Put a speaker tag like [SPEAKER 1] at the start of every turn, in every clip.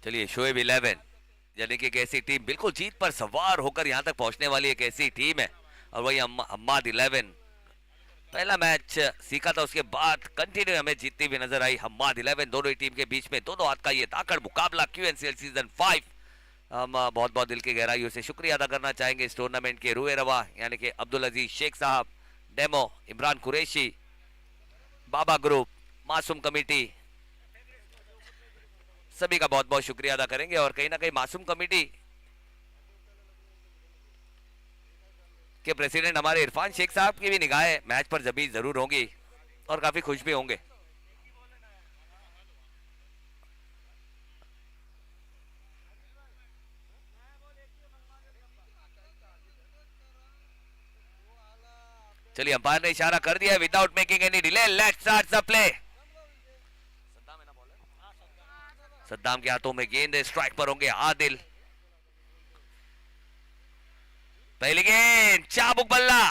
[SPEAKER 1] चलिए शोएब 11 यानी कि एक ऐसी टीम बिल्कुल जीत पर सवार होकर यहां तक पहुंचने वाली एक ऐसी टीम है। और वही हम्माद 11 पहला मैच सीखा था, उसके बाद कंटिन्यू हमें जीतती हुई नजर आई। हम्माद 11 दोनों ही टीम के बीच में दोनों हाथ का ये ताकड़ मुकाबला क्यूएनसीएल सीजन 5। हम बहुत बहुत दिल की गहराइयों से शुक्रिया अदा करना चाहेंगे इस टूर्नामेंट के रूए रवा यानी कि अब्दुल अजीज शेख साहब, डेमो, इमरान कुरैशी, बाबा ग्रुप, मासूम कमेटी, सभी का बहुत बहुत शुक्रिया अदा करेंगे। और कहीं ना कहीं मासूम कमेटी के प्रेसिडेंट हमारे इरफान शेख साहब की भी निगाहें मैच पर जभी जरूर होंगी और काफी खुश भी होंगे। चलिए अंपायर ने इशारा कर दिया without making any delay, let's start the play. Saddam के हाथों में गेंद है, स्ट्राइक पर होंगे आदिल। पहली गेंद चाबुक बल्ला,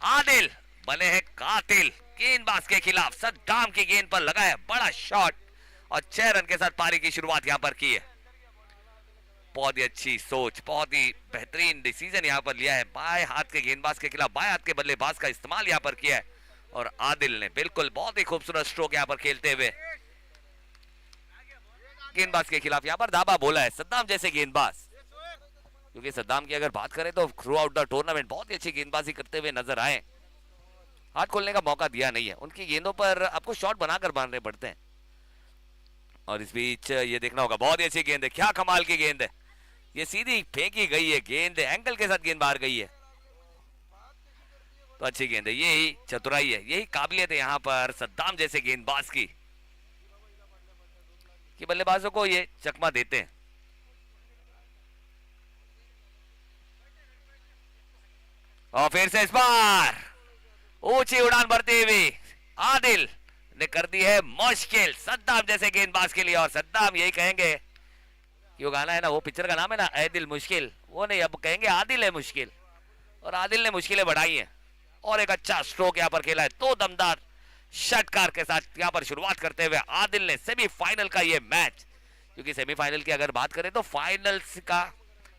[SPEAKER 1] आदिल बने हैं कातिल गेंदबाज के खिलाफ। सद्दाम की गेंद पर लगा है बड़ा शॉट और 6 रन के साथ पारी की शुरुआत यहां पर की है। बहुत ही अच्छी सोच, बहुत ही बेहतरीन डिसीजन यहां पर लिया है। बाएं हाथ के गेंदबाज के खिलाफ बाएं हाथ के बल्लेबाज का इस्तेमाल यहां पर किया है और आदिल ने बिल्कुल बहुत ही खूबसूरत स्ट्रोक यहां पर खेलते हुए गेंदबाज के खिलाफ यहां पर धाबा बोला है। सद्दाम जैसे गेंदबाज, क्योंकि सद्दाम की अगर बात करें तो थ्रू आउट द टूर्नामेंट बहुत ही अच्छी गेंदबाजी करते हुए नजर आए, हाथ खोलने का मौका दिया नहीं है। उनकी गेंदों पर आपको शॉट बनाकर मारने पड़ते हैं। और इस बीच ये देखना होगा, बहुत ही अच्छी गेंद है, क्या कमाल की गेंद है। ये सीधी फेंकी गई है गेंद, एंगल के साथ गेंद बाहर गई है तो अच्छी गेंद है। यही चतुराई है, यही काबिलियत है यहाँ पर सद्दाम जैसे गेंदबाज की कि बल्लेबाजों को ये चकमा देते हैं। और फिर से इस बार ऊंची उड़ान भरती हुई आदिल ने कर दी है मुश्किल सद्दाम जैसे गेंदबाज के लिए। और सद्दाम यही कहेंगे कि वो गाना है ना, वो पिक्चर का नाम है ना ए दिल मुश्किल, वो नहीं अब कहेंगे आदिल है मुश्किल। और आदिल ने मुश्किलें बढ़ाई हैं और एक अच्छा स्ट्रोक यहाँ पर खेला है। तो दमदार षटकार के साथ यहाँ पर शुरुआत करते हुए आदिल ने सेमीफाइनल का ये मैच, क्योंकि सेमीफाइनल की अगर बात करें तो फाइनल का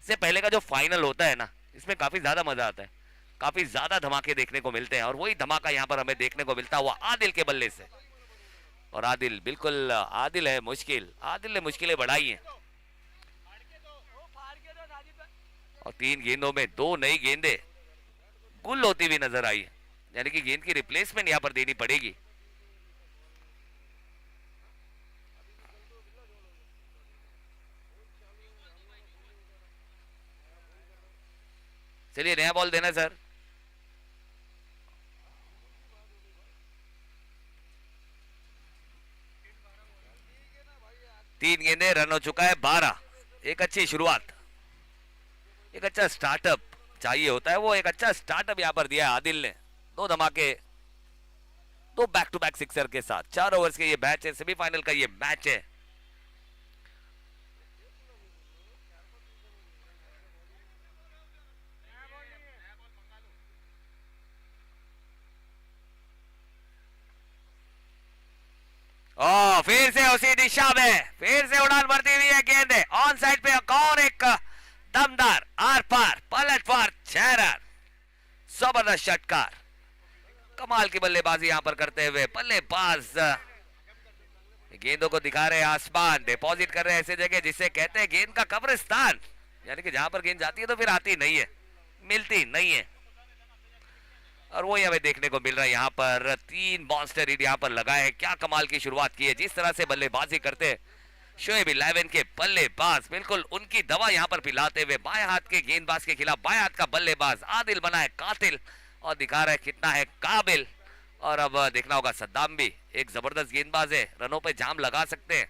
[SPEAKER 1] से पहले का जो फाइनल होता है ना, इसमें काफी ज्यादा मजा आता है, काफी ज्यादा धमाके देखने को मिलते हैं। और वही धमाका यहाँ पर हमें देखने को मिलता हुआ आदिल के बल्ले से। और आदिल बिल्कुल आदिल है मुश्किल, आदिल ने मुश्किलें बढ़ाई हैं। और 3 गेंदों में 2 नई गेंदें गुल होती हुई नजर आई है, यानी कि गेंद की रिप्लेसमेंट यहां पर देनी पड़ेगी। चलिए नया बॉल देना सर। तीन गेंदें, रन हो चुका है 12। एक अच्छी शुरुआत, एक अच्छा स्टार्टअप चाहिए होता है, वो एक अच्छा स्टार्टअप यहां पर दिया है आदिल ने। 2 धमाके, 2 बैक टू बैक सिक्सर के साथ 4 ओवर्स के ये मैच है, सेमीफाइनल का ये मैच है। फिर से उसी दिशा में फिर से उड़ान भरती हुई है गेंद, ऑन साइड पे कौन एक दमदार आर पार पलट पार 6 रन, जबरदस्त षटकार, कमाल की बल्लेबाजी यहां पर करते हुए बल्लेबाज गेंदों को दिखा रहे आसमान, डिपॉजिट कर रहे हैं ऐसे जगह जिसे कहते हैं गेंद का कब्रिस्तान, यानी कि जहां पर गेंद जाती है तो फिर आती नहीं है, मिलती नहीं है। और वही हमें देखने को मिल रहा है यहाँ पर। 3 मॉन्स्टर हिट यहाँ पर लगाए हैं, क्या कमाल की शुरुआत की है। जिस तरह से बल्लेबाजी करते हैं शोएब 11 के बल्लेबाज, बिल्कुल उनकी दवा यहाँ पर पिलाते हुए बाएं हाथ के गेंदबाज के खिलाफ बाएं हाथ का बल्लेबाज आदिल बना है कातिल और दिखा रहा है कितना है काबिल। और अब देखना होगा सद्दाम भी एक जबरदस्त गेंदबाज है, रनों पे जाम लगा सकते हैं।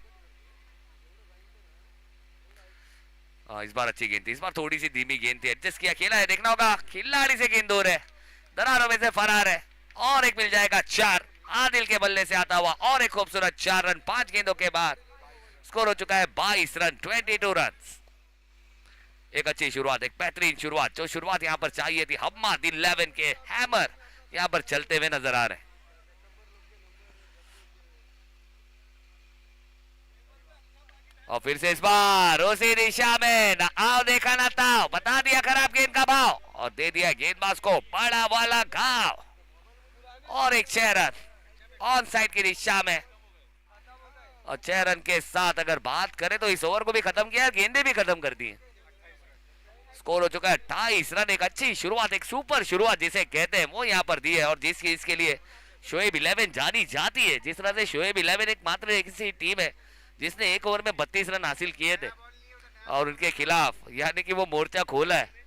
[SPEAKER 1] इस बार अच्छी गेंद थी, इस बार थोड़ी सी धीमी गेंद थी, एडजस्ट किया, खेला है, देखना होगा खिलाड़ी से गेंद दूर है, दरारों में से फरार है और एक मिल जाएगा 4 आदिल के बल्ले से आता हुआ और एक खूबसूरत 4 रन 5 गेंदों के बाद। स्कोर हो चुका है 22 रन 22 रन। एक अच्छी शुरुआत, एक बेहतरीन शुरुआत, जो शुरुआत यहां पर चाहिए थी। हम्माद 11 के हैमर यहां पर चलते हुए नजर आ रहे हैं। और फिर से इस बार उसी दिशा में ना आओ देखा ना ताओ, बता दिया खराब गेंद का भाव और दे दिया गेंदबाज को बड़ा वाला घाव। और एक 6 रन ऑन साइड की दिशा में। और 6 रन के साथ अगर बात करें तो इस ओवर को भी खत्म किया, गेंदें भी खत्म कर दी। स्कोर हो चुका है 28 रन। एक अच्छी शुरुआत, एक सुपर शुरुआत जिसे कहते हैं वो यहाँ पर दी है। और जिसकी इसके लिए शोएब 11 जानी जाती है। जिस तरह से शोएब 11 एक मात्र ऐसी टीम है जिसने एक ओवर में 32 रन हासिल किए थे और उनके खिलाफ यानी कि वो मोर्चा खोला है।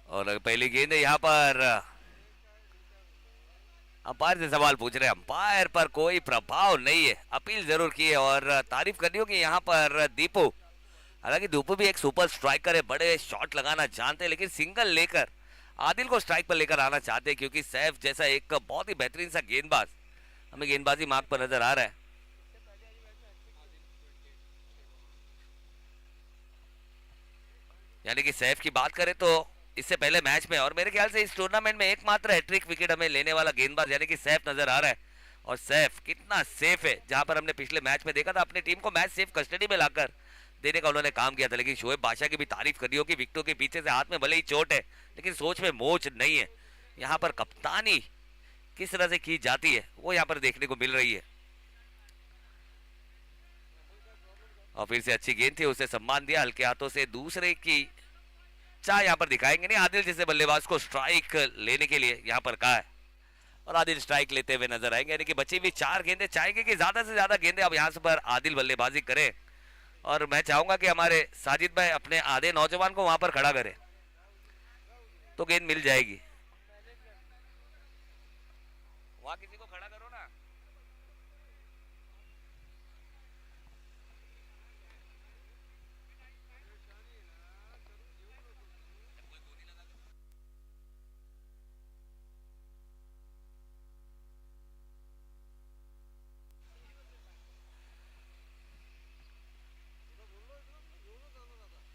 [SPEAKER 1] और पहली गेंद है यहाँ पर। अंपायर से सवाल पूछ रहे हैं, अंपायर पर कोई प्रभाव नहीं है, अपील जरूर की है। और तारीफ करनी होगी यहाँ पर दीपू। हालांकि दीपू भी एक सुपर स्ट्राइकर है, बड़े शॉट लगाना जानते हैं, लेकिन सिंगल लेकर आदिल को स्ट्राइक पर लेकर आना चाहते हैं क्योंकि सैफ जैसा एक बहुत ही बेहतरीन सा गेंदबाज हमें गेंदबाजी मार्ग पर नजर आ रहा है। यानी कि सैफ की बात करें तो इससे पहले मैच में और मेरे ख्याल से इस टूर्नामेंट में एकमात्र हैट्रिक विकेट हमें लेने वाला गेंदबाज यानी कि सैफ नजर आ रहा है। और सैफ कितना सेफ है, जहां पर हमने पिछले मैच में देखा था अपनी टीम को मैच सेफ कस्टडी में लाकर देने का उन्होंने काम किया था। लेकिन शोएब बादशाह की भी तारीफ करनी होगी, विकेटों के पीछे से हाथ में भले ही चोट है लेकिन सोच में मोच नहीं है। यहाँ पर कप्तानी किस तरह से की जाती है वो यहाँ पर देखने को मिल रही है। और फिर से अच्छी गेंद थी, उसे सम्मान दिया हल्के हाथों से। दूसरे की चाह यहाँ पर दिखाएंगे नहीं, आदिल जैसे बल्लेबाज को स्ट्राइक लेने के लिए यहाँ पर कहा है और आदिल स्ट्राइक लेते हुए नजर आएंगे। यानी कि बची हुई 4 गेंदें चाहेंगे कि ज्यादा से ज्यादा गेंदें अब यहाँ से पर आदिल बल्लेबाजी करें। और मैं चाहूंगा कि हमारे साजिद भाई अपने आधे नौजवान को वहां पर खड़ा करें तो गेंद मिल जाएगी। वहां किसी को खड़ा करो ना।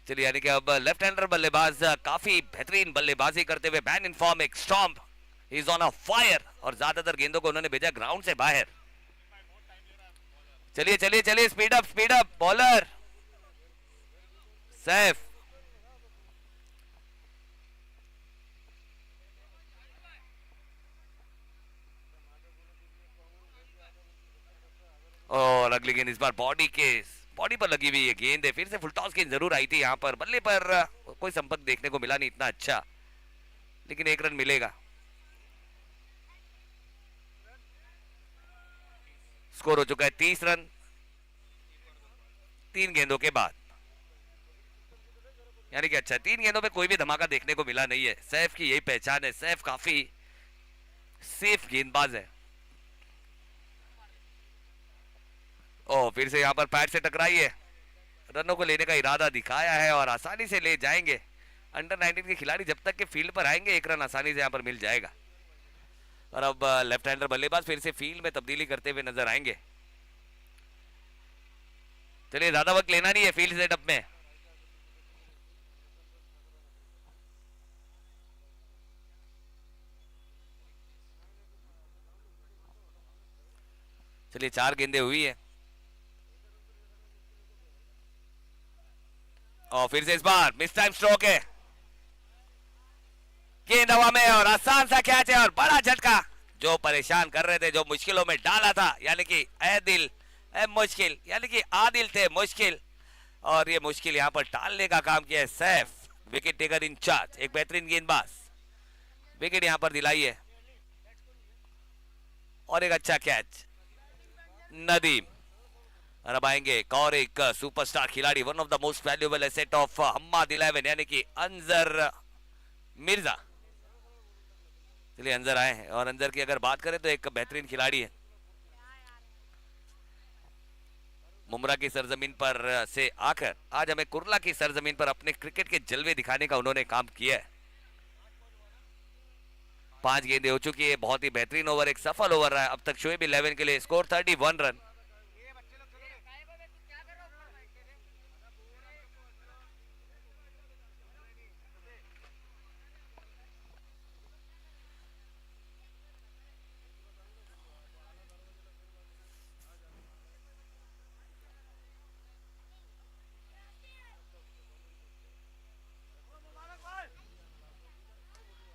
[SPEAKER 1] चलिए, यानी कि अब लेफ्ट हैंडर बल्लेबाज काफी बेहतरीन बल्लेबाजी करते हुए बैन इन फॉर्म, एक stomp, he is on a fire और ज्यादातर गेंदों को उन्होंने भेजा ग्राउंड से बाहर। चलिए चलिए चलिए, स्पीड अप बॉलर सैफ। और अगली गेंद इस बार बॉडी पर लगी हुई है गेंद है। फिर से फुल टॉस गेंद जरूर आई थी यहाँ पर, बल्ले पर कोई संपर्क देखने को मिला नहीं इतना अच्छा, लेकिन 1 रन मिलेगा। स्कोर हो चुका है 30 रन 3 गेंदों के बाद। यानी कि अच्छा 3 गेंदों में कोई भी धमाका देखने को मिला नहीं है। सैफ की यही पहचान है, सैफ काफी सेफ गेंदबाज है। ओ फिर से यहाँ पर पैड से टकराई है, रनों को लेने का इरादा दिखाया है और आसानी से ले जाएंगे। अंडर 19 के खिलाड़ी जब तक के फील्ड पर आएंगे 1 रन आसानी से यहाँ पर मिल जाएगा। और अब लेफ्ट हैंडर बल्लेबाज फिर से फील्ड में तब्दीली करते हुए नजर आएंगे। चलिए, ज्यादा वक्त लेना नहीं है फील्ड सेटअप में। चलिए, 4 गेंदें हुई है और फिर से इस बार मिस टाइम स्ट्रोक है, गेंद हवा में और आसान सा कैच है और बड़ा झटका जो परेशान कर रहे थे, जो मुश्किलों में डाला था। यानी कि आदिल मुश्किल, यानी कि आदिल थे मुश्किल और ये मुश्किल यहाँ पर टालने का काम किया है Saif. Wicket taker in charge, एक बेहतरीन गेंदबाज, विकेट यहां पर दिलाई है और एक अच्छा कैच। नदीम और अब आएंगे एक और एक सुपरस्टार खिलाड़ी, one of the most valuable asset of Hammad 11 यानी कि अंजर मिर्जा। चलिए अंजर आए हैं और अंजर की अगर बात करें तो एक बेहतरीन खिलाड़ी है। मुमरा की सरजमीन पर से आकर आज हमें कुर्ला की सरजमीन पर अपने क्रिकेट के जलवे दिखाने का उन्होंने काम किया है। 5 गेंदें हो चुकी है, बहुत ही बेहतरीन ओवर, एक सफल ओवर रहा है अब तक शोएब 11 के लिए। Score 31 run.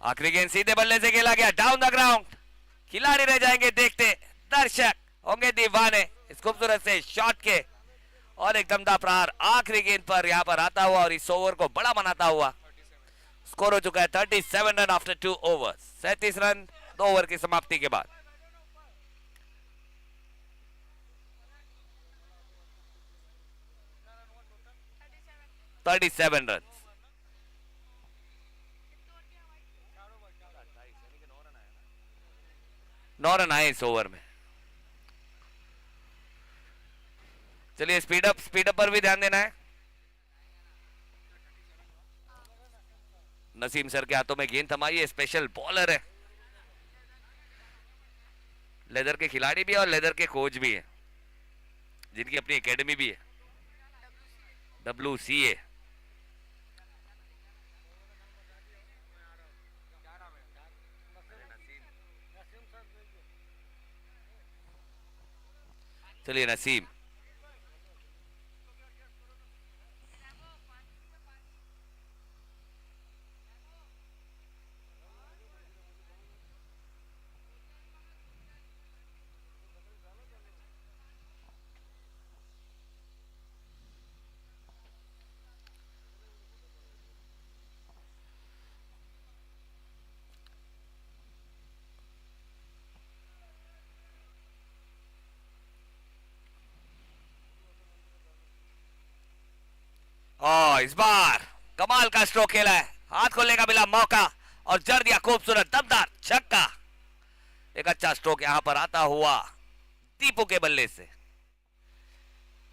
[SPEAKER 1] आखिरी गेंद सीधे बल्ले से खेला गया डाउन द ग्राउंड। खिलाड़ी रह जाएंगे देखते, दर्शक होंगे दीवाने इस खूबसूरत से शॉट के। और एक दमदार प्रहार आखिरी गेंद पर यहां पर आता हुआ और इस ओवर को बड़ा बनाता हुआ। स्कोर हो चुका है 37 run after 2 overs, 37 run 2 over की समाप्ति के बाद। $37 रन। 9 रन आए इस ओवर में। चलिए स्पीड अप पर भी ध्यान देना है। नसीम सर के हाथों में गेंद थमाई है, स्पेशल बॉलर है, लेदर के खिलाड़ी भी है और लेदर के कोच भी है जिनकी अपनी एकेडमी भी है, WCA। चलिए नसीम इस बार कमाल का स्ट्रोक खेला है, हाथ खोलने का मिला मौका और जड़ दिया खूबसूरत दमदार छक्का। एक अच्छा स्ट्रोक यहां पर आता हुआ दीपू के बल्ले से।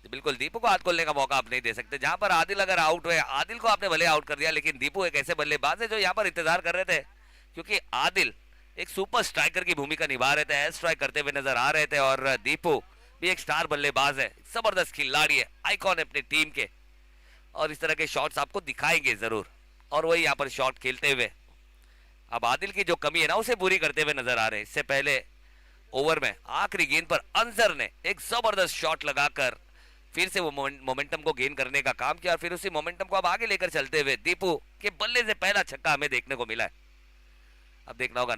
[SPEAKER 1] बिल्कुल दीपू को हाथ खोलने का मौका आप नहीं दे सकते। जहां पर आदिल अगर आउट हुए, आदिल को आपने भले आउट कर दिया, लेकिन दीपू एक ऐसे बल्लेबाज है जो यहां पर इंतजार कर रहे थे, क्योंकि आदिल एक सुपर स्ट्राइकर की भूमिका निभा रहे थे, एयर स्ट्राइक करते हुए नजर आ रहे थे और दीपू भी एक स्टार बल्लेबाज है, जबरदस्त खिलाड़ी है, आइकॉन है अपनी टीम के और इस तरह के शॉट्स आपको दिखाएंगे जरूर। और वही यहाँ पर शॉट खेलते हुए अब आदिल की जो कमी है ना उसे पूरी करते हुए नजर आ रहे हैं। इससे पहले ओवर में आखिरी गेंद पर अंजर ने एक जबरदस्त शॉट लगाकर फिर से वो मोमेंटम को गेन करने का काम किया और फिर उसी मोमेंटम को अब आगे लेकर चलते हुए दीपू के बल्ले से पहला छक्का हमें देखने को मिला है। अब देखना होगा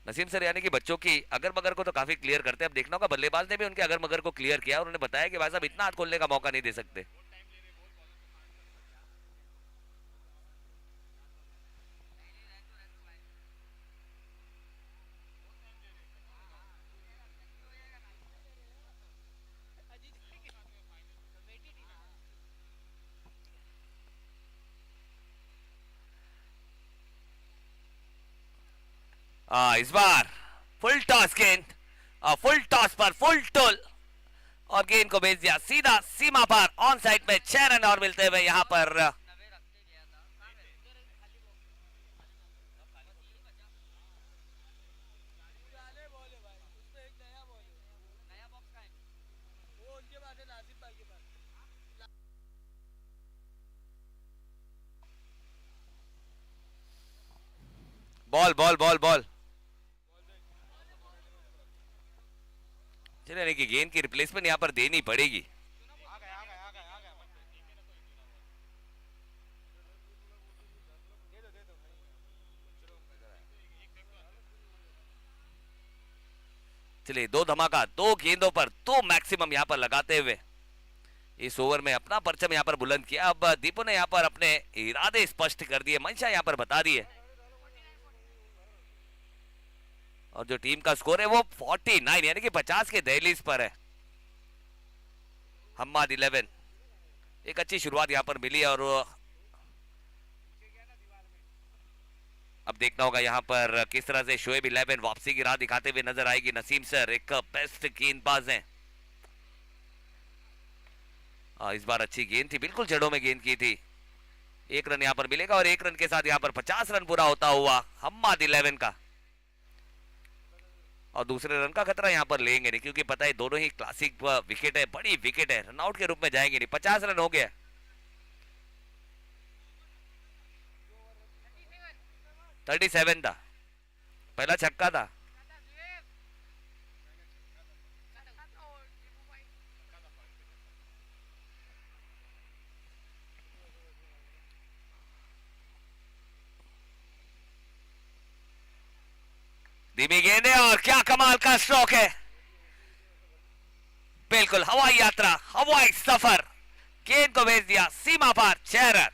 [SPEAKER 1] नसीम सर यानी कि बच्चों की अगर मगर को तो काफी क्लियर करते हैं। अब देखना होगा बल्लेबाज ने भी उनके अगर मगर को क्लियर किया और उन्होंने बताया कि भाई साहब इतना हाथ खोलने का मौका नहीं दे सकते। इस बार फुल टॉस गेंद, फुल टॉस पर फुल टोल और गेंद को भेज दिया सीधा सीमा पर ऑन साइड में 6 रन और मिलते हुए यहां पर बॉल बॉल बॉल बॉल। चलिए कि गेंद की रिप्लेसमेंट यहां पर देनी पड़ेगी। चलिए 2 धमाका 2 गेंदों पर 2 मैक्सिमम यहां पर लगाते हुए इस ओवर में अपना परचम यहाँ पर बुलंद किया। अब दीपू ने यहाँ पर अपने इरादे स्पष्ट कर दिए, मंशा यहाँ पर बता दी है। और जो टीम का स्कोर है वो 49 यानी कि 50 के दहलीज पर है। हम्माद 11 एक अच्छी शुरुआत यहाँ पर मिली और अब देखना होगा यहाँ पर किस तरह से शोएब 11 वापसी की राह दिखाते हुए नजर आएगी। नसीम सर एक बेस्ट गेंदबाज हैं। इस बार अच्छी गेंद थी, बिल्कुल जड़ों में गेंद की थी। एक रन यहाँ पर मिलेगा और एक रन के साथ यहाँ पर 50 रन पूरा होता हुआ हम्माद 11 का। और दूसरे रन का खतरा यहाँ पर लेंगे नहीं क्योंकि पता है दोनों ही क्लासिक विकेट है, बड़ी विकेट है, रनआउट के रूप में जाएंगे नहीं। 50 रन हो गया। 37 था, पहला छक्का था। धीमी गेंद है और क्या कमाल का स्ट्रोक है। बिल्कुल हवाई यात्रा, हवाई सफर, गेंद को भेज दिया सीमा पार, 6 रन।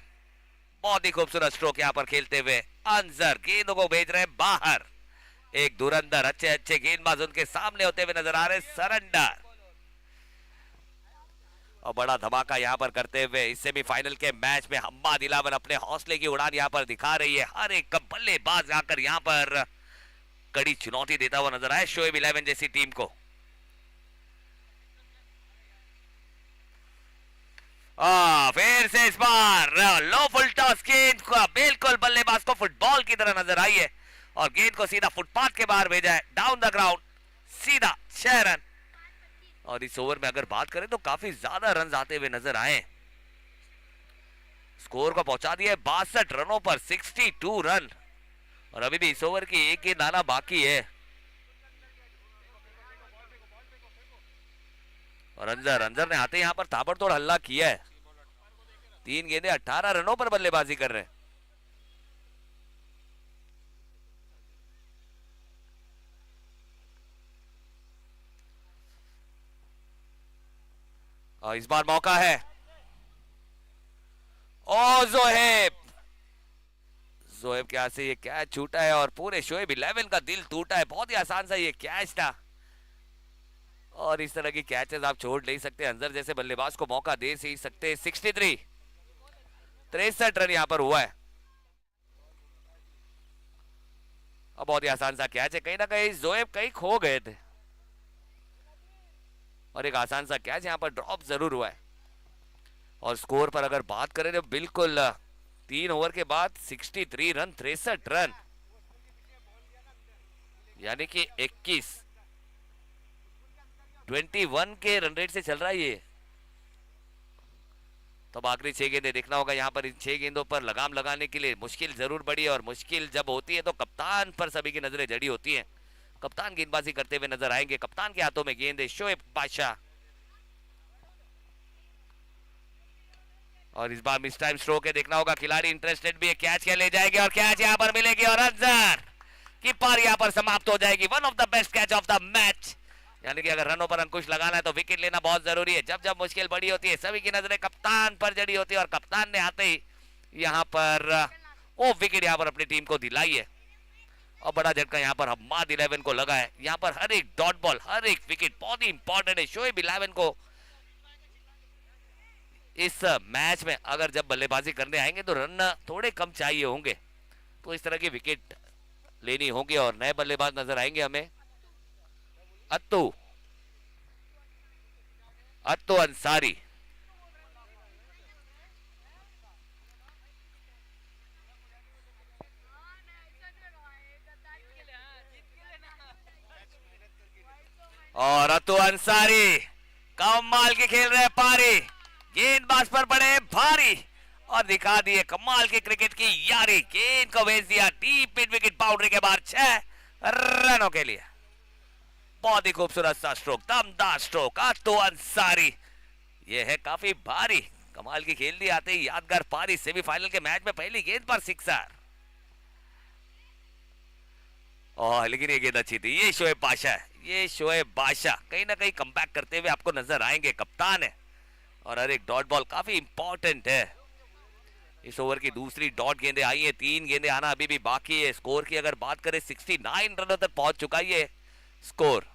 [SPEAKER 1] बहुत ही खूबसूरत स्ट्रोक यहां पर खेलते हुए अंजर गेंदों को भेज रहे बाहर। एक धुरंधर अच्छे अच्छे गेंदबाज उनके सामने होते हुए नजर आ रहे। सरेंडर और बड़ा धमाका यहां पर करते हुए इस सेमीफाइनल के मैच में हम्माद 11 अपने हौसले की उड़ान यहां पर दिखा रही है। हर एक बल्लेबाज आकर यहां पर कड़ी चुनौती देता हुआ नजर आए शोएब 11 जैसी टीम को। फिर से इस बार लो फुल टॉस गेंद को बिल्कुल बल्लेबाज को फुटबॉल की तरह नजर आई है और गेंद को सीधा फुटपाथ के बाहर भेजा है, डाउन द ग्राउंड, सीधा 6 रन। और इस ओवर में अगर बात करें तो काफी ज्यादा रन आते हुए नजर आए। स्कोर को पहुंचा दिया 62 रनों पर 62 रन और अभी भी इस ओवर की एक गेंद आना बाकी है। और अंजर ने आते यहां पर ताबड़तोड़ हल्ला किया है। 3 गेंदें 18 रनों पर बल्लेबाजी कर रहे हैं। और इस बार मौका है। ओ जोहेब के हाथ से ये कैच छूटा है और पूरे शोएब 11 का दिल टूटा है। बहुत ही आसान सा ये कैच था और इस तरह की कैचेस आप छोड़ नहीं सकते। अंजर जैसे बल्लेबाज को मौका दे ही सकते। 63 रन यहां पर हुआ है। अब बहुत ही आसान सा कैच है, कहीं ना कहीं जोएब कहीं खो गए थे और एक आसान सा कैच यहां पर ड्रॉप जरूर हुआ है। और स्कोर पर अगर बात करें तो बिल्कुल 3 ओवर के बाद 63 रन, 63 रन यानी कि 21 के रन रेट से चल रहा है ये। तो आखिरी 6 गेंदें देखना होगा यहाँ पर। इन 6 गेंदों पर लगाम लगाने के लिए मुश्किल जरूर बढ़ी और मुश्किल जब होती है तो कप्तान पर सभी की नजरें जड़ी होती हैं। कप्तान गेंदबाजी करते हुए नजर आएंगे। कप्तान के हाथों में गेंद है शोएब बादशाह। और इस बार मिस टाइम स्ट्रोक है, देखना होगा खिलाड़ी इंटरेस्टेड भी है। कैच क्या ले जाएंगे और कैच यहाँ पर मिलेगी और अंजर की पार यहाँ पर समाप्त हो जाएगी। One of the best catch of the match. यानी कि अगर रनों पर अंकुश लगाना है तो विकेट लेना बहुत जरूरी है। जब जब मुश्किल बड़ी होती है सभी की नजरें कप्तान पर जड़ी होती है और कप्तान ने आते ही यहाँ पर वो विकेट यहाँ पर अपनी टीम को दिलाई है। और बड़ा झटका यहाँ पर हम्माद 11 को लगा है। यहाँ पर हर एक डॉट बॉल, हर एक विकेट बहुत ही इंपॉर्टेंट है। शोएब 11 को इस मैच में अगर जब बल्लेबाजी करने आएंगे तो रन थोड़े कम चाहिए होंगे, तो इस तरह की विकेट लेनी होगी। और नए बल्लेबाज नजर आएंगे हमें। अत्तू अंसारी, और अत्तू अंसारी कमाल की खेल रहे पारी, गेंदबाज पर पड़े भारी और दिखा दिए कमाल की क्रिकेट की यारी। गेंद को भेज दिया डीप मिड विकेट बाउंड्री के बाहर 6 रनों के लिए। बहुत ही खूबसूरत सा स्ट्रोक, दमदार स्ट्रोक। अत्तू अंसारी ये है काफी भारी, कमाल की खेल दी आते ही यादगार पारी। सेमीफाइनल के मैच में पहली गेंद पर 6। लेकिन ये गेंद अच्छी थी। ये शोएब बादशाह कहीं ना कहीं कमबैक करते हुए आपको नजर आएंगे। कप्तान है और हर एक डॉट बॉल काफी इंपॉर्टेंट है। इस ओवर की दूसरी डॉट गेंदें आई है, 3 गेंदें आना अभी भी बाकी है। स्कोर की अगर बात करें 69 रनों तक पहुंच चुका है ये स्कोर।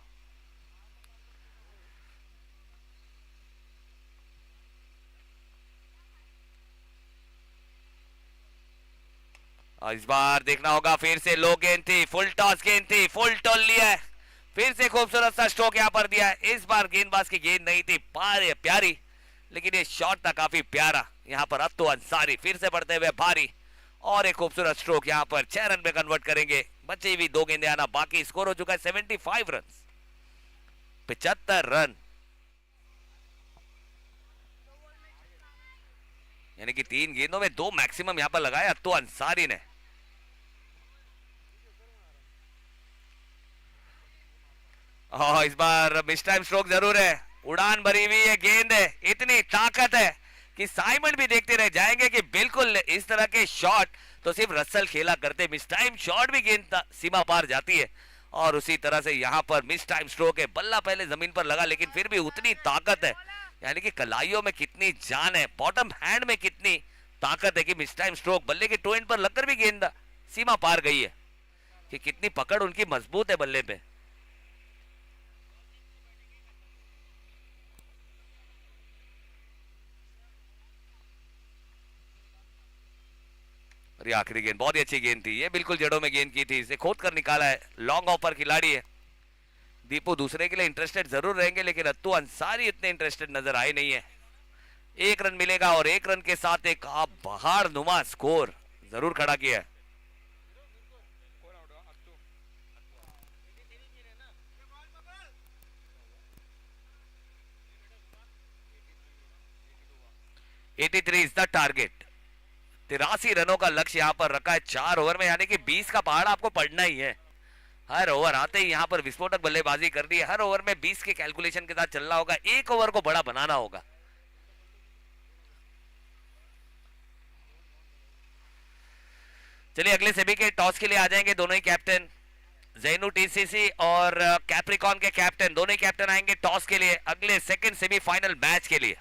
[SPEAKER 1] और इस बार देखना होगा, फिर से लो गेंद थी, फुल टॉस गेंद थी, फुल टॉल लिया है। फिर से खूबसूरत सा स्ट्रोक यहां पर दिया है। इस बार गेंदबाज की गेंद नहीं थी प्यारी, लेकिन ये शॉट था काफी प्यारा। यहां पर अत्तु अंसारी फिर से बढ़ते हुए भारी, और एक खूबसूरत स्ट्रोक यहां पर 6 रन में कन्वर्ट करेंगे। बचे हुई 2 गेंदें आना बाकी। स्कोर हो चुका है 75 रन, 75 रन, यानी कि 3 गेंदों में 2 मैक्सिमम यहां पर लगाया अत्तु अंसारी ने। इस बार मिस टाइम स्ट्रोक जरूर है, उड़ान भरी हुई है गेंद है, इतनी ताकत है कि साइमन भी देखते रह जाएंगे कि बिल्कुल इस तरह के शॉट तो सिर्फ रसल खेला करते। मिस टाइम शॉट भी गेंद सीमा पार जाती है, और उसी तरह से यहां पर मिस टाइम स्ट्रोक है। बल्ला पहले जमीन पर लगा, लेकिन फिर भी उतनी ताकत है, यानी कि कलाइयों में कितनी जान है, बॉटम हैंड में कितनी ताकत है कि मिस टाइम स्ट्रोक बल्ले के टो एंड पर लगकर भी गेंद सीमा पार गई है, कि कितनी पकड़ उनकी मजबूत है बल्ले पे। और ये आखिरी गेंद बहुत ही अच्छी गेंद थी, ये बिल्कुल जड़ों में गेंद की थी, इसे खोद कर निकाला है। लॉन्ग ऑफ पर खिलाड़ी है। दीपू दूसरे के लिए इंटरेस्टेड जरूर रहेंगे, लेकिन अत्तु अंसारी इतने इंटरेस्टेड नजर आए नहीं है। 1 रन मिलेगा, और 1 रन के साथ एक बहार नुमा स्कोर जरूर खड़ा किया है। Is the target. 83 रनों का लक्ष्य यहां पर रखा है 4 ओवर में, यानी कि 20 का पहाड़ आपको पढ़ना ही है। हर ओवर आते ही यहां पर विस्फोटक बल्लेबाजी कर दी है। हर ओवर में 20 के कैलकुलेशन के साथ चलना होगा, एक ओवर को बड़ा बनाना होगा। चलिए अगले सेमी के टॉस के लिए आ जाएंगे दोनों ही कैप्टन। जैनू टीसीसी और कैप्रिकॉन के कैप्टन, दोनों ही कैप्टन आएंगे टॉस के लिए अगले सेकंड सेमीफाइनल मैच के लिए।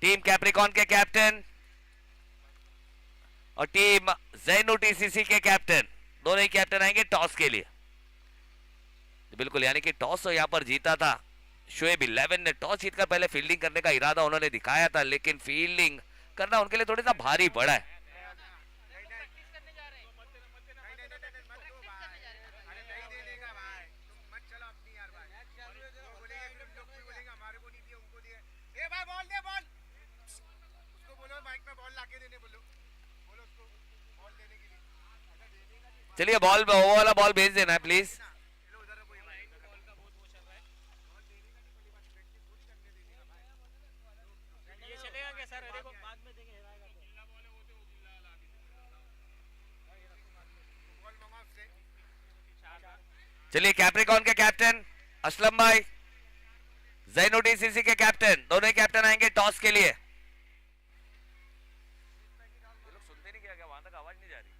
[SPEAKER 1] टीम कैप्रिकॉन के कैप्टन और टीम जैनू टीसीसी के कैप्टन, दोनों ही कैप्टन आएंगे टॉस के लिए। बिल्कुल, यानी कि टॉस तो यहां पर जीता था शोएब 11 ने। टॉस जीतकर पहले फील्डिंग करने का इरादा उन्होंने दिखाया था, लेकिन फील्डिंग करना उनके लिए थोड़ा सा भारी पड़ा है। चलिए बॉल, वो वाला बॉल भेज देना है प्लीज। चलिए कैप्रिकॉन के कैप्टन असलम भाई, जैनू टीसीसी के कैप्टन, दोनों ही कैप्टन आएंगे टॉस के लिए। सुनते नहीं क्या, वहां तक आवाज नहीं जा रही।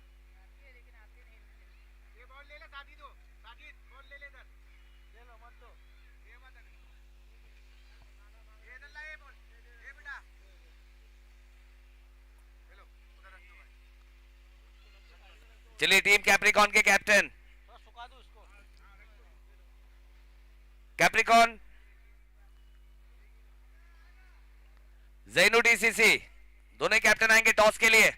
[SPEAKER 1] चलिए टीम कैप्रिकॉन के कैप्टन, कैप्रिकॉन जैनू टीसीसी, दोनों ही कैप्टन आएंगे टॉस के लिए।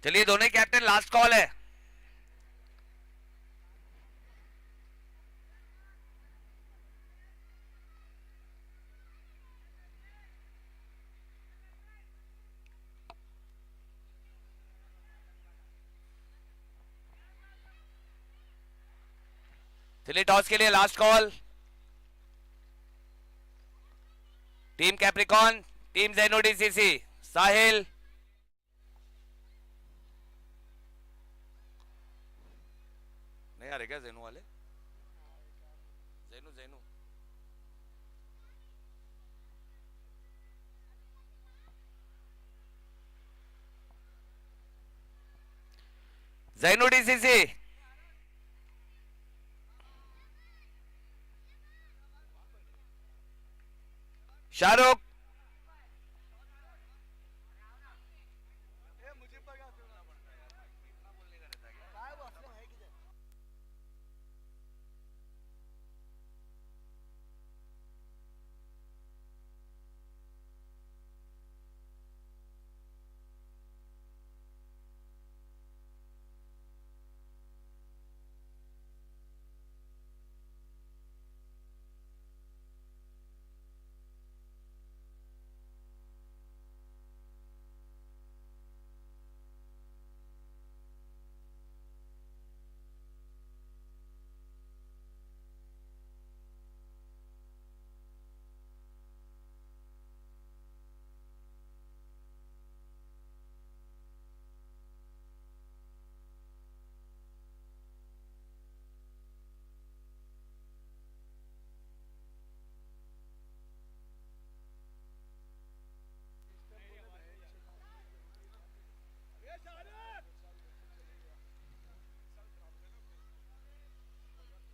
[SPEAKER 1] चलिए दोनों ही कैप्टन, लास्ट कॉल है। चलिए टॉस के लिए last call. Team Capricorn, team Jainu TCC, Sahil. नहीं आ रहे क्या जैनू वाले? जैनू जैनू जैनू डीसीसी, शाहरुख,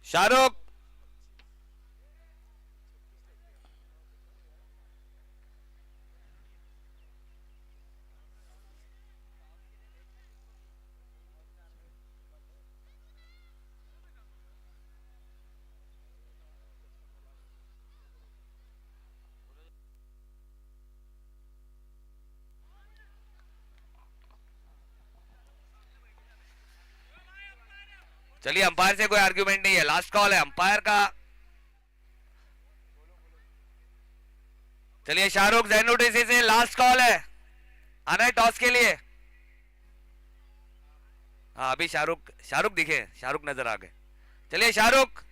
[SPEAKER 1] शाहरुख, चलिए अंपायर से कोई आर्ग्यूमेंट नहीं है, लास्ट कॉल है अंपायर का। चलिए शाहरुख, जैनू डीसी से लास्ट कॉल है, आना है टॉस के लिए। हाँ अभी शाहरुख, शाहरुख दिखे, शाहरुख नजर आ गए। चलिए शाहरुख,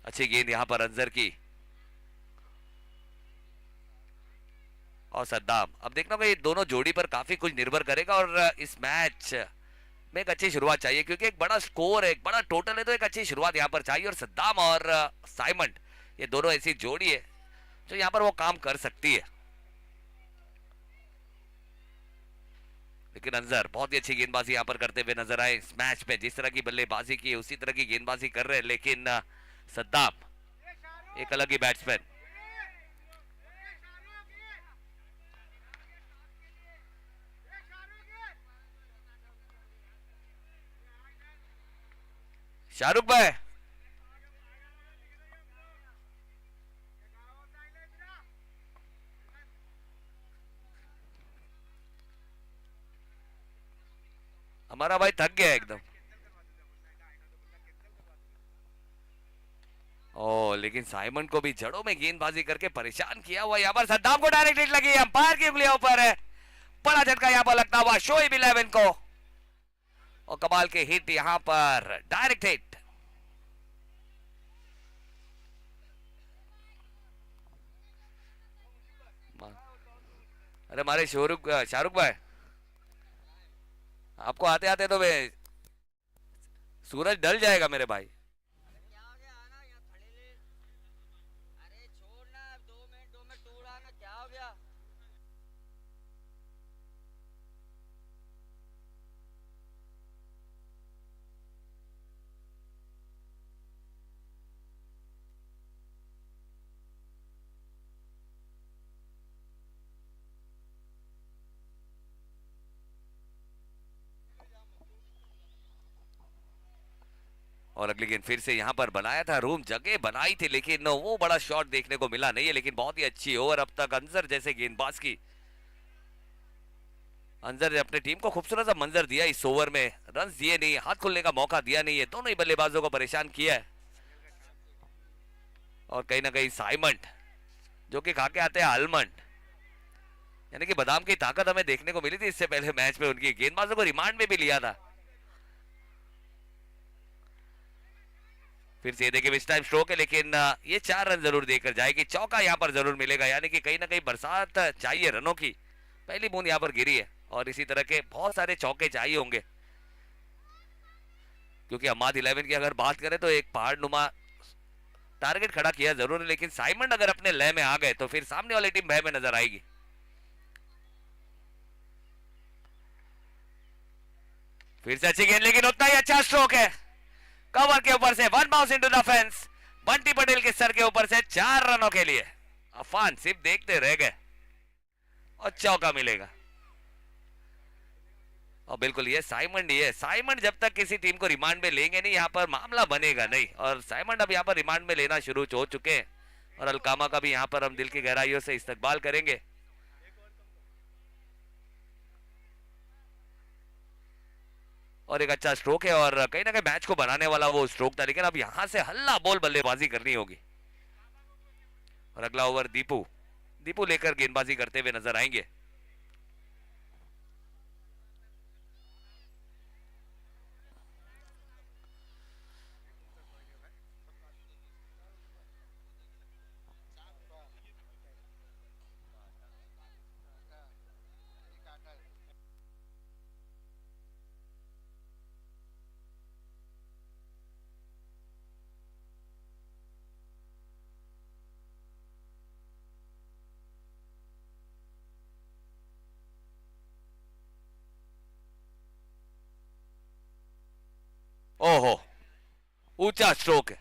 [SPEAKER 1] अच्छी गेंद यहां पर अंजर की और सद्दाम। अब देखना भाई दोनों जोड़ी पर काफी कुछ निर्भर करेगा और इस मैच में एक अच्छी शुरुआत चाहिए क्योंकि एक बड़ा स्कोर है, एक बड़ा टोटल है, तो एक अच्छी शुरुआत यहां पर चाहिए। और सद्दाम और साइमन ये दोनों ऐसी जोड़ी है जो यहां पर वो काम कर सकती है। लेकिन अंजर बहुत ही अच्छी गेंदबाजी यहां पर करते हुए नजर आए इस मैच में। जिस तरह की बल्लेबाजी की है उसी तरह की गेंदबाजी कर रहे हैं, लेकिन सद्दाम एक अलग ही बैट्समैन। शाहरुख भाई, हमारा भाई थक गया एकदम। ओ लेकिन साइमन को भी जड़ों में गेंदबाजी करके परेशान किया हुआ। यहाँ पर सद्दाम को डायरेक्ट हिट लगी, अंपायर की उंगलियों पर है। बड़ा झटका यहाँ पर लगता हुआ शोएब 11 को, और कमाल के हिट यहाँ पर डायरेक्ट हिट। अरे हमारे शाहरुख भाई, आपको आते आते तो सूरज ढल जाएगा मेरे भाई। और अगली गेंद फिर से यहां पर बनाया था, रूम जगह बनाई थी, लेकिन वो बड़ा शॉट देखने को मिला नहीं है। लेकिन बहुत ही अच्छी ओवर अब तक अंजर जैसे गेंदबाज की। अंजर ने अपनी टीम को खूबसूरत सा मंजर दिया इस ओवर में, रन दिए नहीं, हाथ खुलने का मौका दिया नहीं है, दोनों ही बल्लेबाजों को परेशान किया है। और कहीं ना कहीं साइमन जो कि खा के आते हैं आलमंड, यानी कि बादाम की ताकत हमें देखने को मिली थी इससे पहले मैच में। उनकी गेंदबाजों को रिमांड में भी लिया था। फिर से देखिए इस टाइम स्ट्रोक है, लेकिन ये 4 रन जरूर देकर जाएगी, चौका यहां पर जरूर मिलेगा, यानी कि कहीं ना कहीं बरसात चाहिए रनों की। पहली बूंद यहां पर गिरी है। और इसी तरह के बहुत सारे चौके चाहिए होंगे, क्योंकि हमाद 11 की अगर बात करें तो एक पहाड़ नुमा टारगेट खड़ा किया जरूर है, लेकिन साइमन अगर अपने लय में आ गए तो फिर सामने वाली टीम भय में नजर आएगी। फिर से अच्छी गेंद, लेकिन उतना ही अच्छा स्ट्रोक है। कवर के ऊपर से one bounce into the fence, Bunty Patel के सर के ऊपर से 4 रनों के लिए। अफान सिर्फ देखते रह गए और चौका मिलेगा। और बिल्कुल ये साइमन ही है। साइमन जब तक किसी टीम को रिमांड में लेंगे नहीं, यहाँ पर मामला बनेगा नहीं। और साइमन अब यहाँ पर रिमांड में लेना शुरू हो चुके हैं, और अलकामा का भी यहाँ पर हम दिल की गहराइयों से इस्तकबाल करेंगे। और एक अच्छा स्ट्रोक है, और कहीं ना कहीं मैच को बनाने वाला वो स्ट्रोक था, लेकिन अब यहां से हल्ला बॉल बल्लेबाजी करनी होगी। और अगला ओवर दीपू दीपू लेकर गेंदबाजी करते हुए नजर आएंगे। ओहो, ऊंचा स्ट्रोक है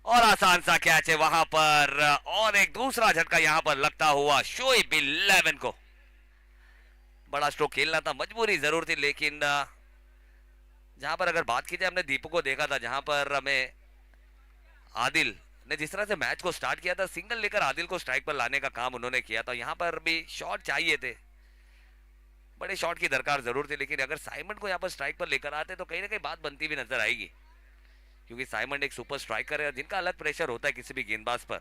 [SPEAKER 1] और आसान सा कैच है वहां पर। और एक दूसरा झटका यहां पर लगता हुआ शोएब 11 को। बड़ा स्ट्रोक खेलना था, मजबूरी जरूर थी, लेकिन जहां पर अगर बात की जाए, हमने दीपू को देखा था जहां पर हमें आदिल ने जिस तरह से मैच को स्टार्ट किया था, सिंगल लेकर आदिल को स्ट्राइक पर लाने का काम उन्होंने किया था। यहां पर भी शॉट चाहिए थे, बड़े शॉट की दरकार जरूर थी, लेकिन अगर साइमन को यहाँ पर स्ट्राइक पर लेकर आते तो कहीं ना कहीं बात बनती भी नजर आएगी, क्योंकि साइमन एक सुपर स्ट्राइकर है जिनका अलग प्रेशर होता है किसी भी गेंदबाज पर।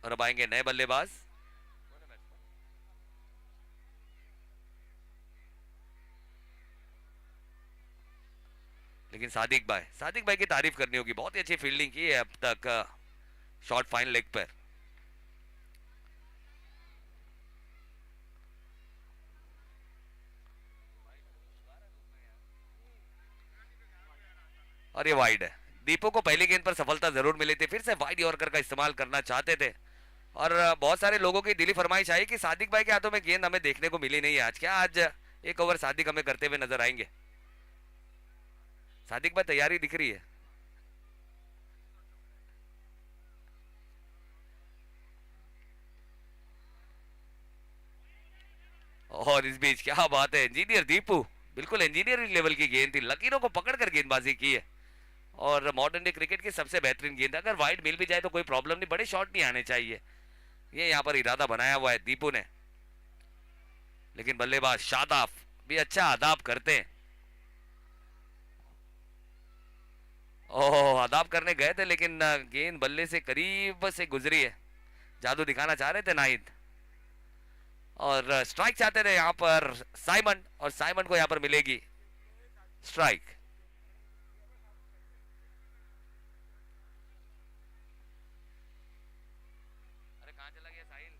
[SPEAKER 1] और अब आएंगे नए बल्लेबाज। लेकिन सादिक भाई की तारीफ करनी होगी, बहुत ही अच्छी फील्डिंग की है अब तक शॉर्ट फाइन लेग पर। और ये वाइड है। दीपू को पहली गेंद पर सफलता जरूर मिली थी, फिर से वाइड यॉर्कर का इस्तेमाल करना चाहते थे, और बहुत सारे लोगों की दिली फरमाइश आई कि सादिक भाई के हाथों में गेंद हमें देखने को मिली नहीं है आज। क्या आज एक ओवर सादिक हमें करते हुए नजर आएंगे? सादिक भाई तैयारी दिख रही है। और इस बीच क्या बात है, इंजीनियर दीपू, बिल्कुल इंजीनियरिंग लेवल की गेंद थी, लकीरों को पकड़कर गेंदबाजी की है। और मॉडर्न डे क्रिकेट की सबसे बेहतरीन गेंद, अगर वाइड मिल भी जाए तो कोई प्रॉब्लम नहीं, बड़े शॉट नहीं आने चाहिए। ये यहाँ पर इरादा बनाया हुआ है दीपू ने, लेकिन बल्लेबाज शादाब भी अच्छा आदाब करते हैं। ओह, आदाब करने गए थे, लेकिन गेंद बल्ले से करीब से गुजरी है। जादू दिखाना चाह रहे थे नाहिद, और स्ट्राइक चाहते थे यहाँ पर साइमन, और साइमन को यहाँ पर मिलेगी स्ट्राइक। अरे कहां चला गया साहिल?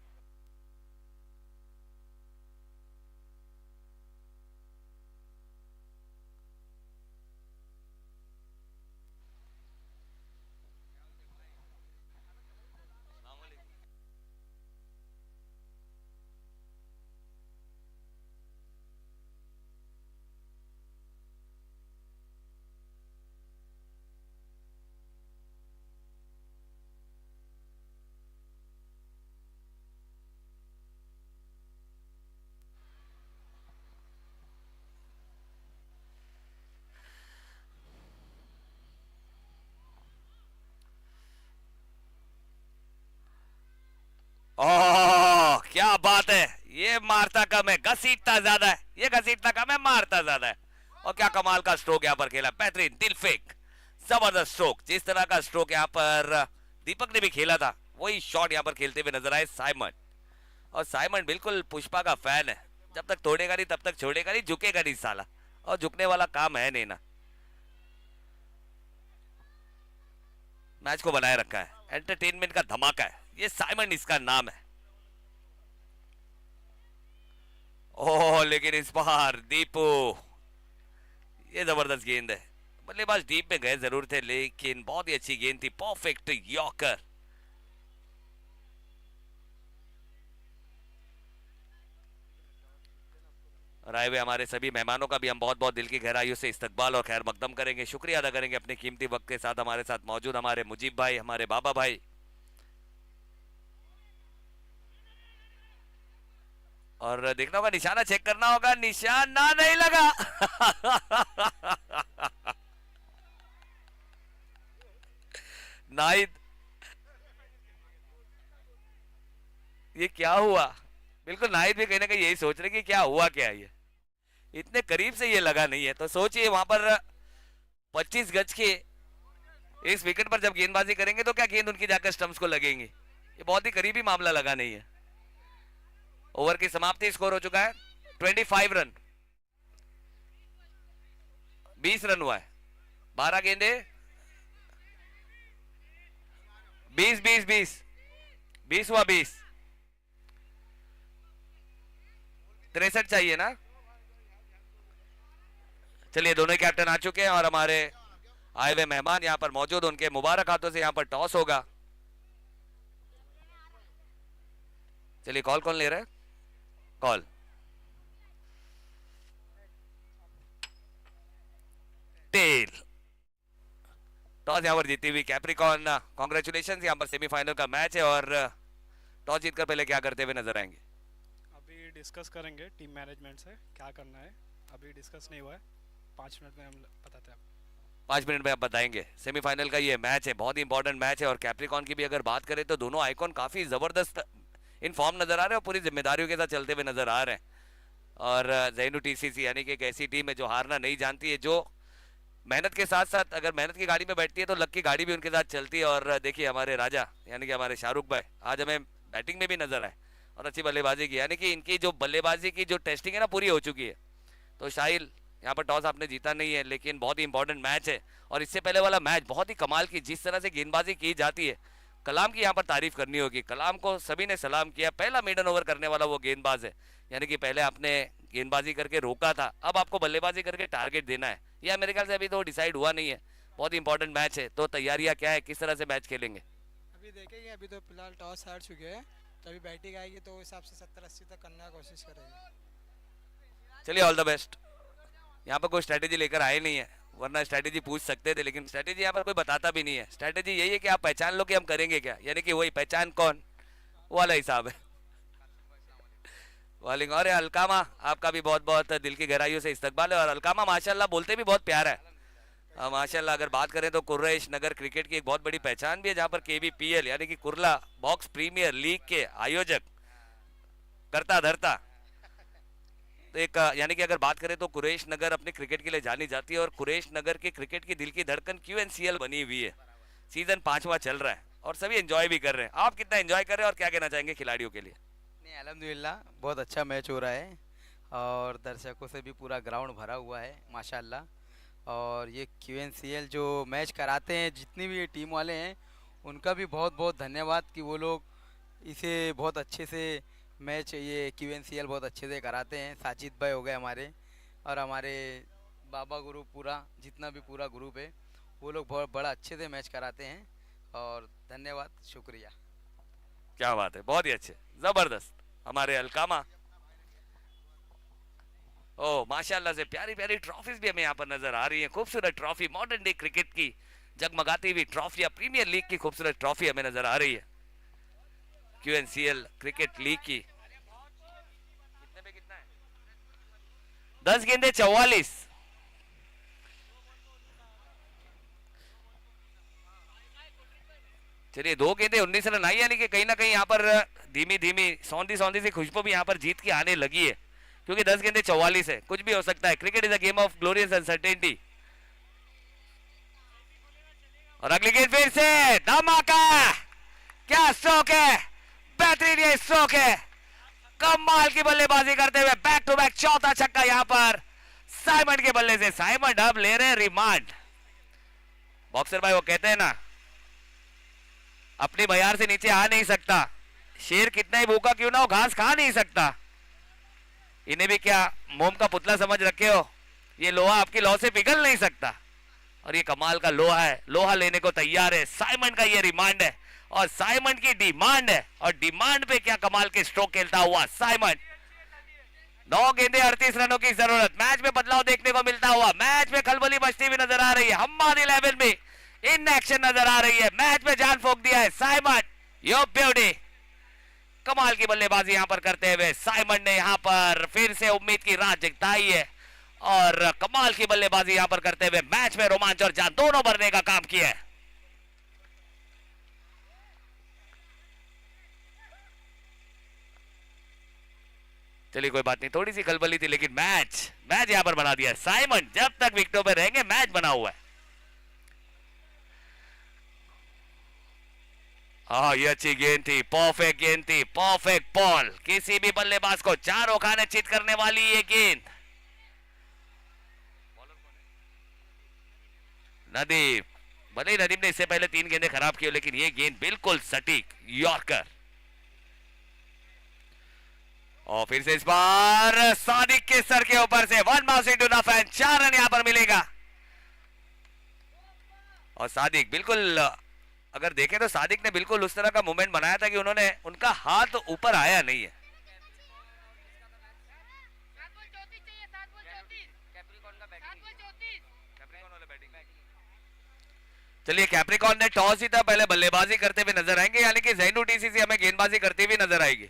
[SPEAKER 1] ओह, क्या बात है, ये मारता कम है घसीटता ज्यादा है, ये घसीटता कम है मारता ज्यादा है। और क्या कमाल का स्ट्रोक यहाँ पर खेला, बेहतरीन दिल फेंक, जबरदस्त स्ट्रोक। जिस तरह का स्ट्रोक यहाँ पर दीपक ने भी खेला था, वही शॉट यहाँ पर खेलते हुए नजर आए साइमन। और साइमन बिल्कुल पुष्पा का फैन है, जब तक तोड़ेगा नहीं तब तक छोड़ेगा नहीं, झुकेगा नहीं साला, और झुकने वाला काम है नहीं ना। मैच को बनाए रखा है, एंटरटेनमेंट का धमाका है ये साइमन इसका नाम है। ओह लेकिन इस बार दीपू, ये जबरदस्त गेंद है। बल्लेबाज डीप में गए जरूर थे, लेकिन बहुत ही अच्छी गेंद थी, परफेक्ट यॉर्कर। और आए हुए हमारे सभी मेहमानों का भी हम बहुत बहुत दिल की गहराइयों से इस्तकबाल और खैर मकदम करेंगे, शुक्रिया अदा करेंगे अपने कीमती वक्त के साथ हमारे साथ मौजूद हमारे मुजीब भाई, हमारे बाबा भाई। और देखना होगा, निशाना चेक करना होगा, निशाना नहीं लगा। नाहिद, ये क्या हुआ? बिल्कुल नाहिद भी कहीं ना कहीं यही सोच रहे कि क्या हुआ, क्या ये इतने करीब से ये लगा नहीं है। तो सोचिए वहां पर 25 गज के इस विकेट पर जब गेंदबाजी करेंगे तो क्या गेंद उनकी जाकर स्टंप्स को लगेंगी? ये बहुत ही करीबी मामला लगा नहीं है। ओवर की समाप्ति, स्कोर हो चुका है 25 रन, 20 रन हुआ है, 12 गेंदे, 20 20 20 20 हुआ, 20 63 चाहिए ना। चलिए दोनों कैप्टन आ चुके हैं और हमारे आए हुए मेहमान यहां पर मौजूद, उनके मुबारक हाथों से यहां पर टॉस होगा। चलिए कॉल कौन ले रहा है? Call tell. टॉस यहां पर जीती हुई कैप्रिकॉन, कांग्रेचुलेशंस। यहां पर सेमीफाइनल का मैच है और टॉस जीतकर पहले क्या करते हुए नजर आएंगे?
[SPEAKER 2] अभी डिस्कस करेंगे टीम मैनेजमेंट से क्या करना है, अभी डिस्कस नहीं हुआ है, 5 मिनट में हम बताते हैं।
[SPEAKER 1] 5 मिनट में आप बताएंगे। सेमीफाइनल का ये मैच है, बहुत ही इंपॉर्टेंट मैच है और कैप्रिकॉन की भी अगर बात करें तो दोनों आइकॉन काफी जबरदस्त इन फॉर्म नजर आ रहे हैं और पूरी जिम्मेदारियों के साथ चलते हुए नजर आ रहे हैं। और ज़ैनू टीसीसी यानी कि एक ऐसी टीम है जो हारना नहीं जानती है, जो मेहनत के साथ साथ अगर मेहनत की गाड़ी में बैठती है तो लक की गाड़ी भी उनके साथ चलती है। और देखिए हमारे राजा यानी कि हमारे शाहरुख भाई आज हमें बैटिंग में भी नजर आए और अच्छी बल्लेबाजी की, यानी कि इनकी जो बल्लेबाजी की जो टेस्टिंग है ना पूरी हो चुकी है। तो शाहिल यहाँ पर टॉस आपने जीता नहीं है, लेकिन बहुत ही इंपॉर्टेंट मैच है और इससे पहले वाला मैच बहुत ही कमाल की, जिस तरह से गेंदबाजी की जाती है, कलाम की यहाँ पर तारीफ करनी होगी। कलाम को सभी ने सलाम किया, पहला मेडन ओवर करने वाला वो गेंदबाज है, यानी कि पहले आपने गेंदबाजी करके रोका था, अब आपको बल्लेबाजी करके टारगेट देना है। यह मेरे ख्याल से अभी तो डिसाइड हुआ नहीं है, बहुत ही इंपॉर्टेंट मैच है। तो तैयारियां क्या है, किस तरह से मैच खेलेंगे?
[SPEAKER 3] अभी देखेंगे, अभी तो फिलहाल टॉस हार चुके हैं, तो अभी बैटिंग आएगी तो उस हिसाब से 70-80 तक करने की कोशिश करेंगे।
[SPEAKER 1] चलिए ऑल द बेस्ट। यहाँ पर कोई स्ट्रैटेजी लेकर आए नहीं है, वरना स्ट्रैटेजी पूछ सकते थे, लेकिन स्ट्रैटेजी यहाँ पर कोई बताता भी नहीं है। स्ट्रैटेजी यही है कि आप पहचान लो कि हम करेंगे क्या, यानी कि वही पहचान कौन वाला हिसाब है। वालिंग और अलकामा, आपका भी बहुत बहुत दिल की गहराइयों से इस्तकबाल है। और अलकामा माशाल्लाह बोलते भी बहुत प्यारा है माशाल्लाह। अगर बात करें तो कुरैश नगर क्रिकेट की एक बहुत बड़ी पहचान भी है, जहाँ पर केबीपीएल यानी कि कुरला बॉक्स प्रीमियर लीग के आयोजक करता धरता एक, यानी कि अगर बात करें तो कुरैश नगर अपने क्रिकेट के लिए जानी जाती है और कुरैश नगर के क्रिकेट की दिल की धड़कन क्यूएनसीएल बनी हुई है। सीजन 5वां चल रहा है और सभी एंजॉय भी कर रहे हैं। आप कितना एंजॉय कर रहे हैं और क्या कहना चाहेंगे खिलाड़ियों के लिए?
[SPEAKER 4] नहीं, अल्हम्दुलिल्लाह बहुत अच्छा मैच हो रहा है और दर्शकों से भी पूरा ग्राउंड भरा हुआ है माशाल्लाह। और ये क्यूएनसीएल जो मैच कराते हैं, जितनी भी ये टीम वाले हैं उनका भी बहुत बहुत धन्यवाद कि वो लोग इसे बहुत अच्छे से मैच, ये क्यूएनसीएल बहुत अच्छे से कराते हैं। साजिद भाई हो गए हमारे और हमारे बाबा ग्रुप, पूरा जितना भी पूरा ग्रुप है वो लोग बहुत बड़ा अच्छे से मैच कराते हैं और धन्यवाद, शुक्रिया।
[SPEAKER 1] क्या बात है, बहुत ही अच्छे, जबरदस्त हमारे अलकामा। ओ माशाल्लाह से प्यारी प्यारी ट्रॉफीज भी हमें यहाँ पर नजर आ रही हैं। खूबसूरत ट्रॉफी, मॉडर्न डे क्रिकेट की जगमगाती हुई ट्रॉफी, प्रीमियर लीग की खूबसूरत ट्रॉफी हमें नजर आ रही है, क्यूएनसीएल क्रिकेट लीग की। कितने पे कितना है? 10 गेंदे 44। चलिए 2 गेंदे 19 रन आई, यानी कि कहीं ना कहीं यहाँ पर धीमी धीमी सौंधी सौंधी सी खुशबू भी यहाँ पर जीत की आने लगी है, क्योंकि 10 गेंदे 44 है, कुछ भी हो सकता है। Cricket is a game of glorious uncertainty. और अगली गेंद फिर से धमाका, क्या स्ट्रोक है, बेहतरीन ये स्ट्रोक है, कमाल की बल्लेबाजी करते हुए बैक टू बैक चौथा छक्का यहाँ पर साइमन के बल्ले से। साइमन अब ले रहे रिमांड। बॉक्सर भाई वो कहते हैं ना, अपनी बयार से नीचे आ नहीं सकता। शेर कितना ही भूखा क्यों ना हो, घास खा नहीं सकता। इन्हें भी क्या मोम का पुतला समझ रखे हो? ये लोहा आपकी लौ से पिघल नहीं सकता। और ये कमाल का लोहा है, लोहा लेने को तैयार है। साइमन का ये रिमांड है और साइमन की डिमांड है, और डिमांड पे क्या कमाल के स्ट्रोक खेलता हुआ साइमन। 9 गेंदे 38 रनों की जरूरत। मैच में बदलाव देखने को मिलता हुआ, मैच में खलबली मचती हुई नजर आ रही है। हम्माद 11 में इन एक्शन नजर आ रही है। मैच में जान फूंक दिया है साइमन। यो ब्यूटी, कमाल की बल्लेबाजी यहां पर करते हुए साइमन ने यहां पर फिर से उम्मीद की राह जगताई है और कमाल की बल्लेबाजी यहां पर करते हुए मैच में रोमांच और जान दोनों भरने का काम किया है। चलिए कोई बात नहीं, थोड़ी सी खलबली थी, लेकिन मैच यहां पर बना दिया साइमन। जब तक विकेटों पे रहेंगे मैच बना हुआ है। हाँ, ये अच्छी गेंद थी, परफेक्ट गेंद थी, परफेक्ट बॉल। किसी भी बल्लेबाज को चारों खाने चित करने वाली ये गेंद। नदीम, भले ही नदीम ने इससे पहले 3 गेंदें खराब की, लेकिन ये गेंद बिल्कुल सटीक यॉर्कर। और फिर से इस बार सादिक के सर के ऊपर से 1 bounce into the fan. 4 run यहां पर मिलेगा। और सादिक बिल्कुल, अगर देखें तो सादिक ने बिल्कुल उस तरह का मूवमेंट बनाया था कि उन्होंने, उनका हाथ ऊपर आया नहीं है। चलिए, कैप्रिकॉन ने टॉस जीता, पहले बल्लेबाजी करते हुए नजर आएंगे, यानी कि ज़ैनू टीसीसी हमें गेंदबाजी करते हुए नजर आएगी।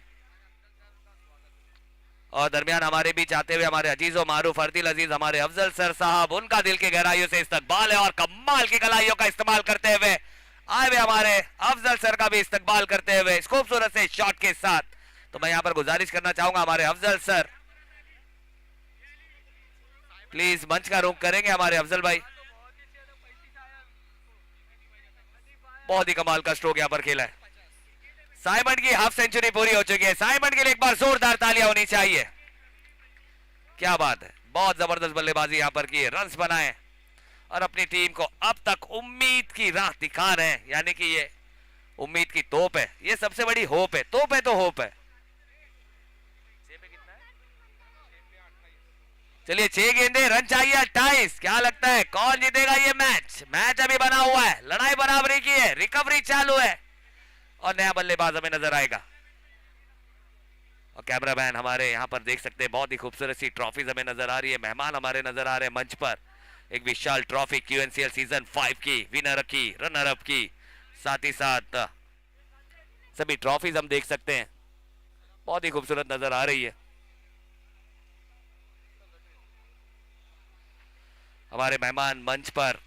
[SPEAKER 1] और दरमियान हमारे बीच आते हुए हमारे अजीजो मारूफ अर्दिल अजीज, हमारे अफजल सर साहब, उनका दिल के गहराइयों से इस्तकबाल है और कमाल की कलाइयों का इस्तेमाल करते हुए आए हुए हमारे अफजल सर का भी इस्तकबाल करते हुए इस खूबसूरत से शॉट के साथ। तो मैं यहां पर गुजारिश करना चाहूंगा हमारे अफजल सर, प्लीज मंच का रुख करेंगे हमारे अफजल भाई। बहुत ही कमाल का स्ट्रोक यहां पर खेला है। साइमन की हाफ सेंचुरी पूरी हो चुकी है। साइमन के लिए एक बार जोरदार तालियां होनी चाहिए। क्या बात है, बहुत जबरदस्त बल्लेबाजी यहां पर की है, रन्स बनाए और अपनी टीम को अब तक उम्मीद की राह दिखा रहे हैं, यानी कि ये उम्मीद की तोप है, ये सबसे बड़ी होप है। तोप है तो होप है। चलिए 6 गेंदे, रन चाहिए 28। क्या लगता है कौन जीतेगा ये मैच? मैच अभी बना हुआ है, लड़ाई बराबरी की है, रिकवरी चालू है और नया बल्लेबाज हमें नजर आएगा। और कैमरामैन हमारे यहाँ पर देख सकते हैं, बहुत ही खूबसूरत सी ट्रॉफीज हमें नजर आ रही है। मेहमान हमारे नजर आ रहे हैं मंच पर, एक विशाल ट्रॉफी क्यूएनसीएल सीजन 5 की, विनर की, रनर अप की, साथ ही साथ सभी ट्रॉफीज हम देख सकते हैं, बहुत ही खूबसूरत नजर आ रही है। हमारे मेहमान मंच पर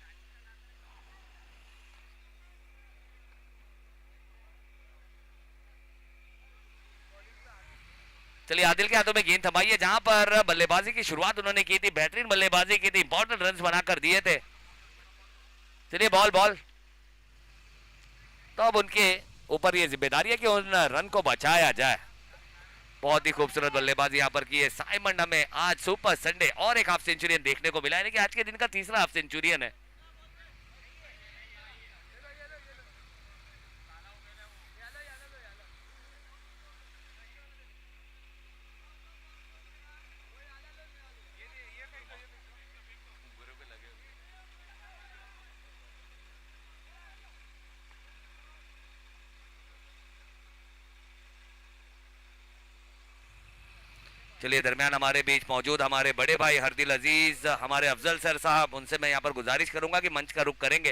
[SPEAKER 1] चलिए आदिल के हाथों में गेंद थमाई है, जहां पर बल्लेबाजी की शुरुआत उन्होंने की थी, बेहतरीन बल्लेबाजी की थी, इंपॉर्टेंट रन्स बनाकर दिए थे। चलिए बॉल तो अब उनके ऊपर ये जिम्मेदारी है कि उन रन को बचाया जाए। बहुत ही खूबसूरत बल्लेबाजी यहां पर की है साइमन। हमें आज सुपर संडे और एक हाफ सेंचुरियन देखने को मिला है, कि आज के दिन का तीसरा हाफ सेंचुरियन है। चलिए दरमियान हमारे बीच मौजूद हमारे बड़े भाई हरदिल अजीज, हमारे अफजल सर साहब, उनसे मैं यहाँ पर गुजारिश करूंगा कि मंच का रुख करेंगे।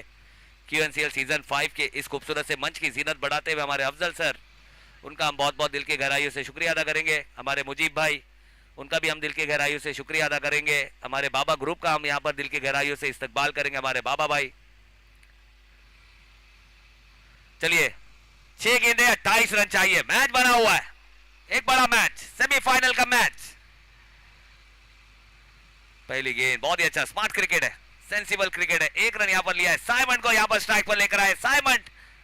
[SPEAKER 1] क्यूएनसीएल सीजन 5 के इस खूबसूरत से मंच की जीनत बढ़ाते हुए हमारे अफजल सर, उनका हम बहुत बहुत दिल के गहराइयों से शुक्रिया अदा करेंगे। हमारे मुजीब भाई, उनका भी हम दिल के गहराइयों से शुक्रिया अदा करेंगे। हमारे बाबा ग्रुप का हम यहाँ पर दिल के गहराइयों से इस्तकबाल करेंगे, हमारे बाबा भाई। चलिए 6 गेंदे 28 रन चाहिए, मैच बना हुआ है, एक बड़ा मैच, सेमीफाइनल का मैच। पहली गेंद, बहुत ही अच्छा, स्मार्ट क्रिकेट है, सेंसिबल क्रिकेट है। 1 रन यहां पर लिया है, साइमन को यहां पर स्ट्राइक पर लेकर आए। साइमन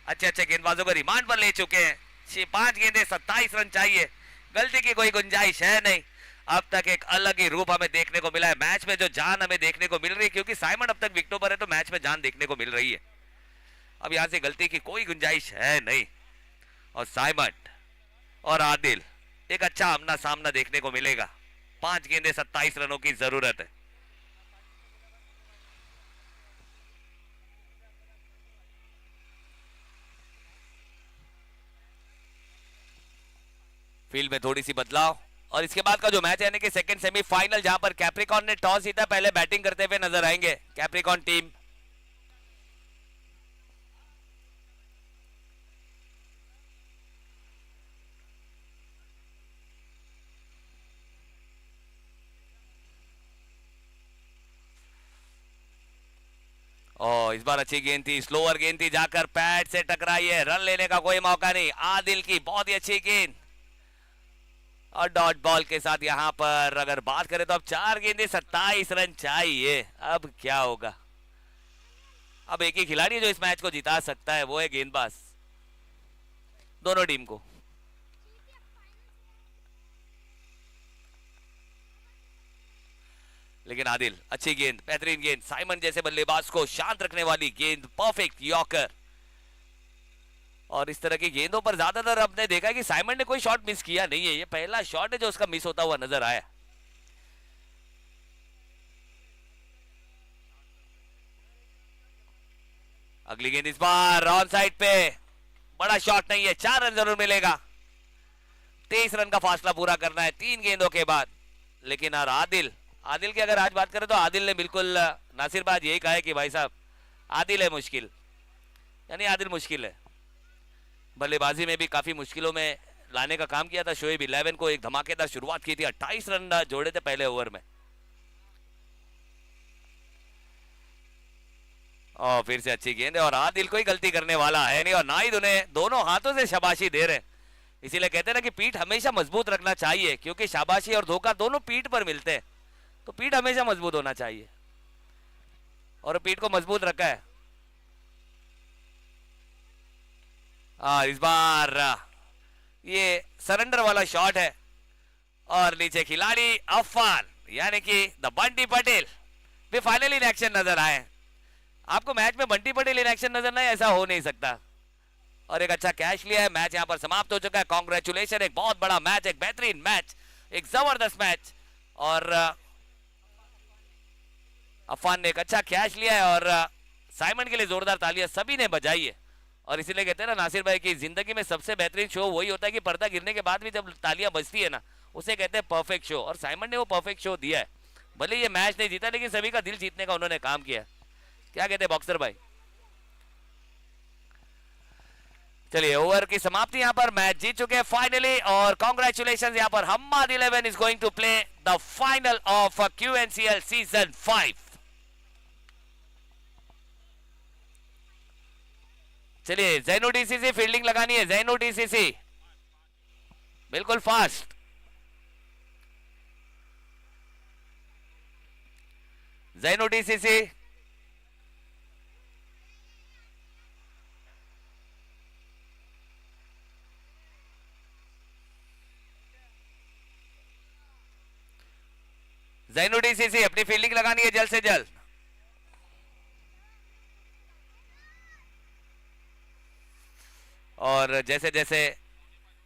[SPEAKER 1] अच्छे गेंदबाजों को रिमांड पर ले चुके हैं। 5 गेंदे 27 रन चाहिए, गलती की कोई गुंजाइश है नहीं। अब तक एक अलग ही रूप हमें देखने को मिला है, मैच में जो जान हमें देखने को मिल रही है, क्योंकि साइमन अब तक विकेटों पर है तो मैच में जान देखने को मिल रही है। अब यहां से गलती की कोई गुंजाइश है नहीं। और साइमन और आदिल, एक अच्छा आमना सामना देखने को मिलेगा। 5 गेंदे 27 रनों की जरूरत है। फील्ड में थोड़ी सी बदलाव और इसके बाद का जो मैच है यानी कि सेकंड सेमीफाइनल, जहां पर कैप्रिकॉन ने टॉस जीता, पहले बैटिंग करते हुए नजर आएंगे कैप्रिकॉन टीम। और इस बार अच्छी गेंद थी, स्लोअर गेंद थी, जाकर पैड से टकराई है, रन लेने का कोई मौका नहीं। आदिल की बहुत ही अच्छी गेंद और डॉट बॉल के साथ यहां पर अगर बात करें तो अब 4 गेंदे 27 रन चाहिए। अब क्या होगा? अब एक ही खिलाड़ी जो इस मैच को जिता सकता है वो है गेंदबाज, दोनों टीम को। लेकिन आदिल, अच्छी गेंद, बेहतरीन गेंद, साइमन जैसे बल्लेबाज को शांत रखने वाली गेंद, परफेक्ट यॉर्कर। और इस तरह की गेंदों पर ज्यादातर आपने देखा कि साइमन ने कोई शॉट मिस किया नहीं है। ये पहला शॉट है जो उसका मिस होता हुआ नजर आया। अगली गेंद इस बार ऑन साइड पे, बड़ा शॉट नहीं है, 4 रन जरूर मिलेगा। 23 रन का फासला पूरा करना है 3 गेंदों के बाद। लेकिन यार आदिल की अगर आज बात करें तो आदिल ने बिल्कुल नासिर बाज यही कहा है कि भाई साहब आदिल है मुश्किल, यानी आदिल मुश्किल है। बल्लेबाजी में भी काफी मुश्किलों में लाने का काम किया था शोएब 11 को, एक धमाकेदार शुरुआत की थी, 28 रन जोड़े थे पहले ओवर में। और फिर से अच्छी गेंद है और आदिल कोई गलती करने वाला है नहीं और नाहिद उन्हें दोनों हाथों से शाबाशी दे रहे हैं। इसीलिए कहते हैं ना कि पीठ हमेशा मजबूत रखना चाहिए, क्योंकि शाबाशी और धोखा दोनों पीठ पर मिलते हैं, तो पीठ हमेशा मजबूत होना चाहिए और पीठ को मजबूत रखा है। इस बार ये सरेंडर वाला शॉट है और नीचे खिलाड़ी अफान यानी कि द बंटी पटेल भी फाइनली इन एक्शन नजर आए। आपको मैच में बंटी पटेल इन एक्शन नजर नहीं, ऐसा हो नहीं सकता। और एक अच्छा कैच लिया है, मैच यहां पर समाप्त हो चुका है। कांग्रेचुलेशन, एक बहुत बड़ा मैच, एक बेहतरीन मैच, एक जबरदस्त मैच। और अफान ने एक अच्छा कैच लिया है और साइमन के लिए जोरदार तालियां सभी ने बजाई है। और इसीलिए कहते हैं ना नासिर भाई की जिंदगी में सबसे बेहतरीन शो वही होता है कि पर्दा गिरने के बाद भी जब तालियां बजती है ना, उसे कहते हैं परफेक्ट शो। और साइमन ने वो परफेक्ट शो दिया है। भले ये मैच नहीं जीता लेकिन सभी का दिल जीतने का उन्होंने काम किया। क्या कहते हैं बॉक्सर भाई? चलिए ओवर की समाप्ति, यहां पर मैच जीत चुके हैं फाइनली और कांग्रेचुलेशन। यहां पर Hammad 11 is going to play the final of QNCL season 5। चलिए जैनो DCC फील्डिंग लगानी है, जैनो DCC बिल्कुल फास्ट। जैनो DCC जैनो DCC अपनी फील्डिंग लगानी है जल्द से जल्द। और जैसे जैसे